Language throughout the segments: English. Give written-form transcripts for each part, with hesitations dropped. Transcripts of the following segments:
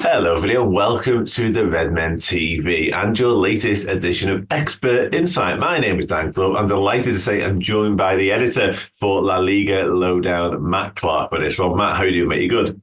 Hello, video. Welcome to the Redmen TV and your latest edition of Expert Insight. My name is Dan Club. I'm delighted to say I'm joined by the editor for La Liga Lowdown, Matt Clark, for this one. Matt, how are you doing, mate? You good?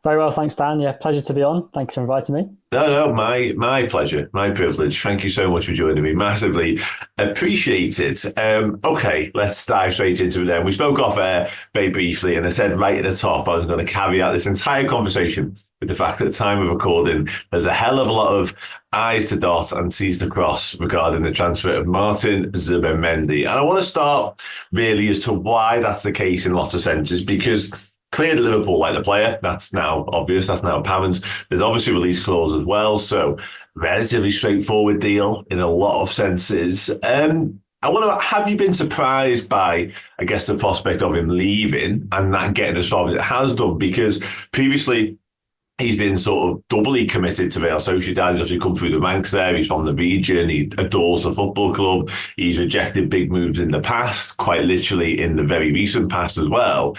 Very well, thanks, Dan. Yeah, pleasure to be on. Thanks for inviting me. No, my pleasure, my privilege. Thank you so much for joining me. Massively appreciate it. Okay, let's dive straight into it then. We spoke off air very briefly, and I said right at the top I was going to caveat this entire conversation with the fact that at the time of recording, there's a hell of a lot of I's to dot and C's to cross regarding the transfer of Martin Zubimendi. And I want to start really as to why that's the case in lots of senses, because clearly Liverpool like the player. That's now obvious. That's now apparent. There's obviously release clause as well. So relatively straightforward deal in a lot of senses. I wonder, have you been surprised by, I guess, the prospect of him leaving and that getting as far as it has done? Because previously he's been sort of doubly committed to Real Sociedad. He's obviously come through the ranks there. He's from the region. He adores the football club. He's rejected big moves in the past, quite literally in the very recent past as well.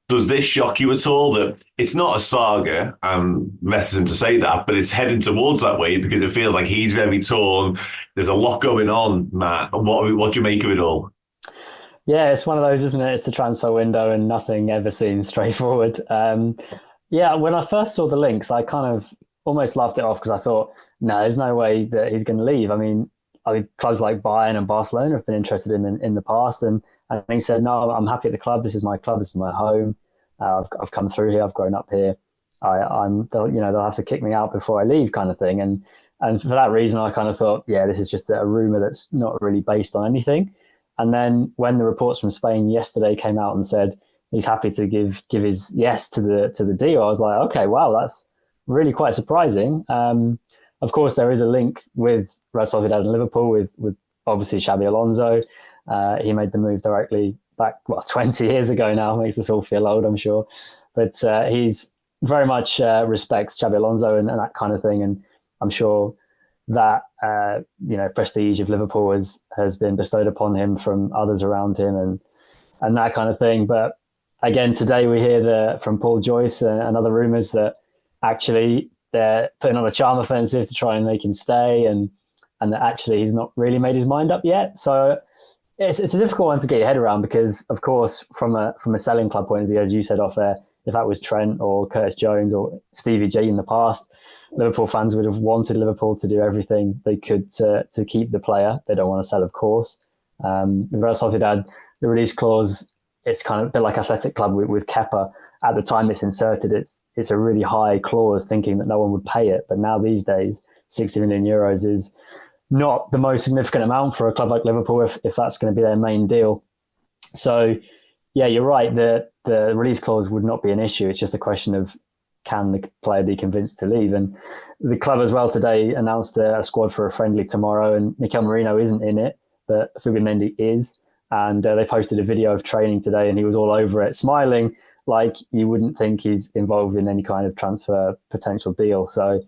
Does this shock you at all that it's not a saga? I'm reticent to say that, but it's heading towards that way because it feels like he's very torn. There's a lot going on, Matt. What do you make of it all? Yeah, it's one of those, isn't it? It's the transfer window and nothing ever seems straightforward. Yeah, when I first saw the links, I kind of almost laughed it off because I thought, no, there's no way that he's going to leave. I mean, clubs like Bayern and Barcelona have been interested in the past, and he said, no, I'm happy at the club. This is my club. This is my home. I've come through here. I've grown up here. They'll have to kick me out before I leave, kind of thing. And for that reason, I kind of thought, yeah, this is just a rumor that's not really based on anything. And then when the reports from Spain yesterday came out and said he's happy to give his yes to the deal, I was like, okay, wow, that's really quite surprising. Of course, there is a link with Real Sociedad and Liverpool with obviously Xabi Alonso. He made the move directly back, 20 years ago now. Makes us all feel old, I'm sure. But he's very much respects Xabi Alonso and that kind of thing. And I'm sure that, prestige of Liverpool has been bestowed upon him from others around him and that kind of thing. But again, today we hear from Paul Joyce and other rumours that actually they're putting on a charm offensive to try and make him stay and that actually he's not really made his mind up yet. So it's a difficult one to get your head around because, of course, from a selling club point of view, as you said off air, if that was Trent or Curtis Jones or Stevie G in the past, Liverpool fans would have wanted Liverpool to do everything they could to keep the player. They don't want to sell, of course. With Real Sociedad, the release clause, it's kind of a bit like Athletic Club with Kepa. At the time it's inserted, it's a really high clause thinking that no one would pay it. But now these days, 60 million euros is not the most significant amount for a club like Liverpool if that's going to be their main deal. So, yeah, you're right. The release clause would not be an issue. It's just a question of can the player be convinced to leave? And the club as well today announced a squad for a friendly tomorrow, and Mikel Merino isn't in it, but Zubimendi is. And they posted a video of training today, and he was all over it, smiling like you wouldn't think he's involved in any kind of transfer potential deal. So,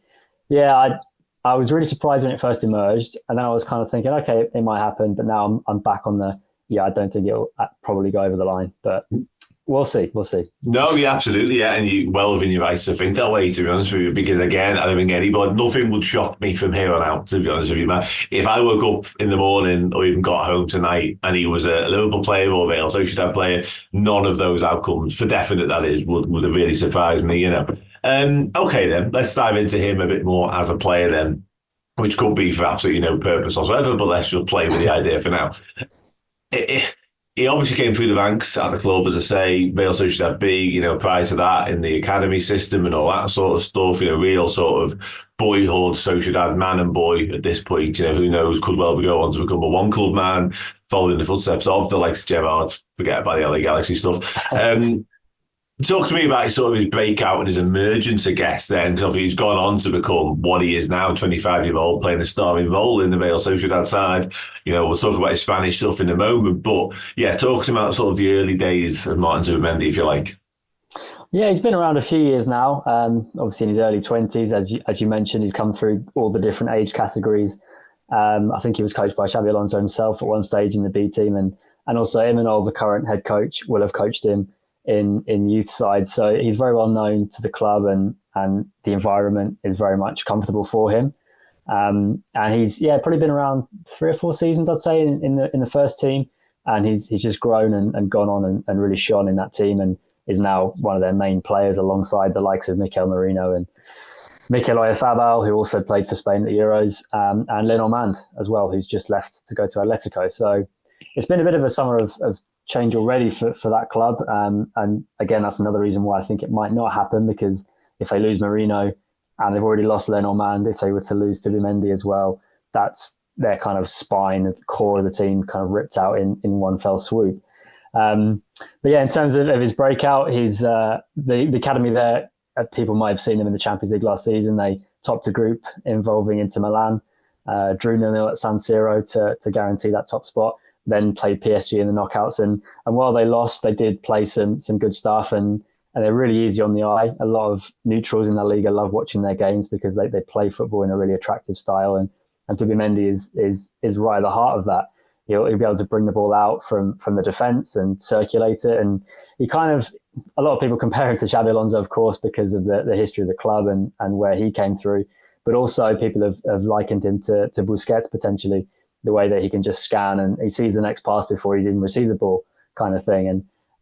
yeah, I was really surprised when it first emerged, and then I was kind of thinking, okay, it might happen, but now I'm back on I don't think it'll probably go over the line, but we'll see. No, yeah, absolutely, yeah, and you well within your rights to think that way, to be honest with you, because again, I don't think nothing would shock me from here on out, to be honest with you, man. If I woke up in the morning or even got home tonight and he was a Liverpool player or a Real Sociedad player, none of those outcomes, for definite that is, would have really surprised me, you know. Okay then, let's dive into him a bit more as a player then, which could be for absolutely no purpose whatsoever, but let's just play with the idea for now. He obviously came through the ranks at the club, as I say, Real Sociedad B, prior to that in the academy system and all that sort of stuff, real sort of boyhood Sociedad man and boy at this point, who knows, could well go on to become a one club man, following the footsteps of the likes of Gerrard, forget about the LA Galaxy stuff. Talk to me about his breakout and his emergence, I guess, then, because obviously he's gone on to become what he is now, 25-year-old, playing a starring role in the Real Sociedad side. We'll talk about his Spanish stuff in a moment, but yeah, talk to me about sort of the early days of Martin Zubimendi, if you like. Yeah, he's been around a few years now, obviously in his early 20s. As you mentioned, he's come through all the different age categories. I think he was coached by Xabi Alonso himself at one stage in the B team, and also Imanol, the current head coach, will have coached him in youth side. So he's very well known to the club, and and the environment is very much comfortable for him. And he's probably been around 3 or 4 seasons, I'd say, in the first team, and he's just grown and gone on and really shone in that team, and is now one of their main players alongside the likes of Mikel Merino and Mikel Oyarzabal, who also played for Spain at the Euros, and Lenormand as well, who's just left to go to Atletico. So it's been a bit of a summer of change already for that club. And again, that's another reason why I think it might not happen, because if they lose Merino and they've already lost Lenormand, if they were to lose Zubimendi as well, that's their kind of spine, the core of the team kind of ripped out in one fell swoop. But yeah, in terms of his breakout, he's the academy there. People might have seen them in the Champions League last season. They topped a group involving Inter Milan, drew 0-0 at San Siro to guarantee that top spot, then played PSG in the knockouts. And while they lost, they did play some good stuff, and they're really easy on the eye. A lot of neutrals in La Liga love watching their games because they play football in a really attractive style. And Zubimendi is right at the heart of that. He'll be able to bring the ball out from the defence and circulate it. And he a lot of people compare him to Xabi Alonso, of course, because of the history of the club and where he came through. But also people have likened him to Busquets, potentially, the way that he can just scan and he sees the next pass before he's even received the ball, kind of thing.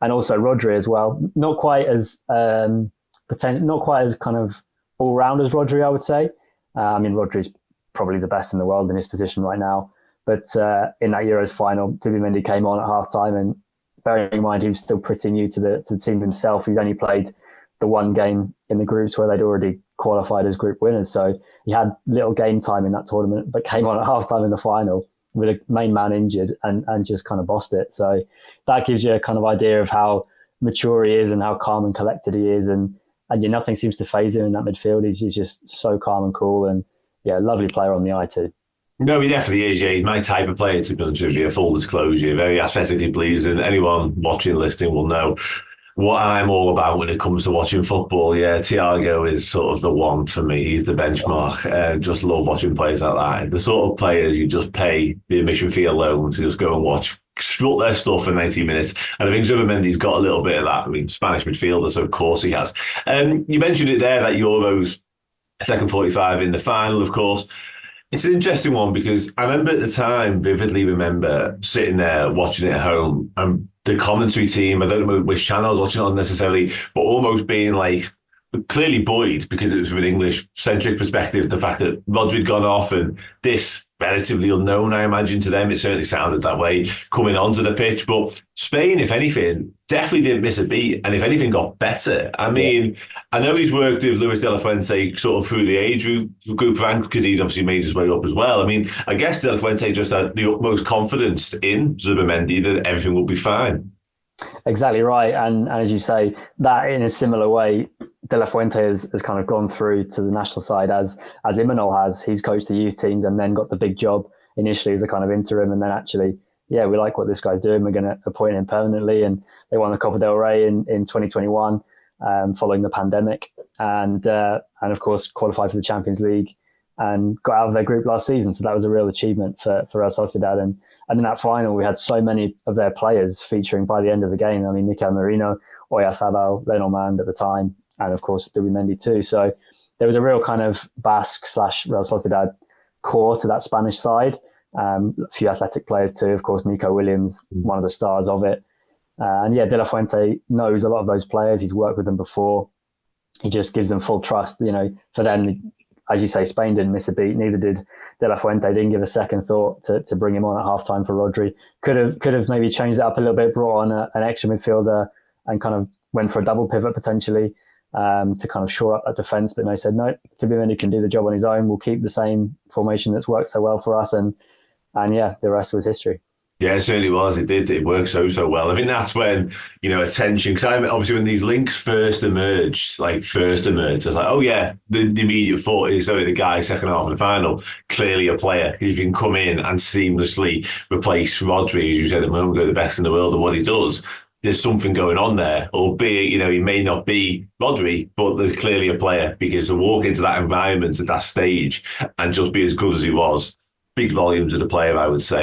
And also Rodri as well. Not quite as kind of all round as Rodri, I would say. I mean, Rodri's probably the best in the world in his position right now. But in that Euros final, Zubimendi came on at half-time, and bearing in mind he was still pretty new to the team himself. He'd only played the one game in the groups where they'd already qualified as group winners. So he had little game time in that tournament, but came on at half-time in the final with a main man injured and just kind of bossed it. So that gives you a kind of idea of how mature he is and how calm and collected he is. And nothing seems to faze him in that midfield. He's just so calm and cool, and lovely player on the eye too. No, he definitely is. Yeah, he's my type of player, to be honest with you. Full disclosure, very aesthetically pleasing. Anyone watching, listening will know what I'm all about when it comes to watching football. Yeah, Thiago is sort of the one for me. He's the benchmark. Just love watching players like that. The sort of players you just pay the admission fee alone to just go and watch, strut their stuff for 90 minutes. And I think Zubimendi's got a little bit of that. I mean, Spanish midfielder, so of course he has. You mentioned it there, that Euros second 45 in the final, of course. It's an interesting one because I remember at the time, vividly remember sitting there watching it at home, and the commentary team, I don't know which channel I was watching on necessarily, but almost being like clearly buoyed because it was from an English-centric perspective, the fact that Rodri had gone off and this relatively unknown, I imagine, to them. It certainly sounded that way coming onto the pitch. But Spain, if anything, definitely didn't miss a beat, and if anything, got better. I mean, I know he's worked with Luis de la Fuente sort of through the age group rank because he's obviously made his way up as well. I mean, I guess de la Fuente just had the utmost confidence in Zubimendi that everything will be fine. Exactly right. And as you say, that in a similar way, De La Fuente has kind of gone through to the national side as Imanol has. He's coached the youth teams and then got the big job initially as a kind of interim, and then actually, we like what this guy's doing. We're going to appoint him permanently. And they won the Copa del Rey in 2021 following the pandemic, and of course qualified for the Champions League and got out of their group last season. So that was a real achievement for Real Sociedad. And in that final, we had so many of their players featuring by the end of the game. I mean, Mikel Merino, Oyarzabal, Lenormand at the time, and of course Zubimendi too. So there was a real kind of Basque / Real Sociedad core to that Spanish side. A few athletic players too, of course, Nico Williams, one of the stars of it. De La Fuente knows a lot of those players. He's worked with them before. He just gives them full trust. For them, as you say, Spain didn't miss a beat. Neither did De La Fuente. Didn't give a second thought to bring him on at halftime for Rodri. Could have maybe changed it up a little bit, brought on an extra midfielder, and kind of went for a double pivot potentially to kind of shore up that defence. But no, said no. Zubimendi can do the job on his own. We'll keep the same formation that's worked so well for us, and the rest was history. Yeah, it certainly was. It did. It worked so well. I think that's when, attention, because obviously when these links first emerged, I was like, oh yeah, the immediate thought is, the guy second half of the final, clearly a player who can come in and seamlessly replace Rodri, as you said a moment ago, the best in the world, and what he does. There's something going on there, albeit, he may not be Rodri, but there's clearly a player, because to walk into that environment at that stage and just be as good as he was, speaks volumes of the player, I would say.